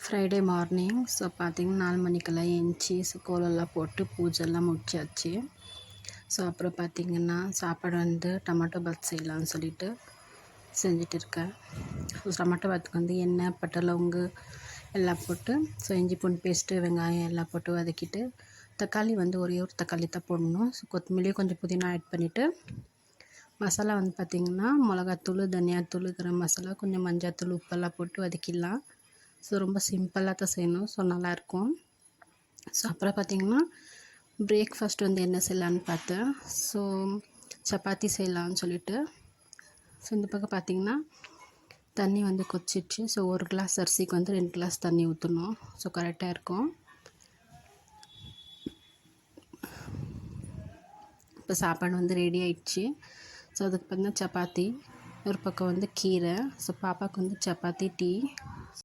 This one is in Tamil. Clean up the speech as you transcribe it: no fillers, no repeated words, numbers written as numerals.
Friday morning. ஸோ பார்த்திங்கன்னா 4 மணிக்கெல்லாம் எழுந்துச்சி கோலம்லாம் போட்டு பூஜைலாம் முடிச்சாச்சு. ஸோ அப்புறம் பார்த்திங்கன்னா சாப்பாடு வந்து டொமேட்டோ பாத் செய்யலான்னு சொல்லிட்டு செஞ்சுட்டு இருக்கேன். ஸோ டொமேட்டோ பாத்துக்கு வந்து எண்ணெய், பட்டை, லவங்கு எல்லாம் போட்டு, ஸோ இஞ்சி பூண்டு பேஸ்ட்டு, வெங்காயம் எல்லாம் போட்டு வதக்கிட்டு, தக்காளி வந்து ஒரே ஒரு தக்காளி தான் போடணும். ஸோ கொத்தமல்லி, கொஞ்சம் புதினா ஆட் பண்ணிவிட்டு, மசாலா வந்து பார்த்திங்கன்னா மிளகாத்தூள், தனியாத்தூள், கரம் மசாலா, கொஞ்சம் மஞ்சள்தூள், உப்பெல்லாம் போட்டு வதக்கிடலாம். ஸோ ரொம்ப சிம்பிளாக தான் செய்யணும். ஸோ நல்லாயிருக்கும். ஸோ அப்புறம் பார்த்திங்கன்னா பிரேக்ஃபாஸ்ட் வந்து என்ன செய்யலான்னு பார்த்தேன். ஸோ சப்பாத்தி செய்யலான்னு சொல்லிட்டு, ஸோ இந்த பக்கம் பார்த்திங்கன்னா தண்ணி வந்து கொதிச்சிடுச்சு. ஸோ 1 கிளாஸ் அரிசிக்கு வந்து 2 கிளாஸ் தண்ணி ஊற்றணும். ஸோ கரெக்டாக இருக்கும். இப்போ சாப்பாடு வந்து ரெடி ஆயிடுச்சு. ஸோ அதுக்கு பார்த்தீங்கன்னா சப்பாத்தி, ஒரு பக்கம் வந்து கீரை. ஸோ பாப்பாவுக்கு வந்து சப்பாத்தி, டீ.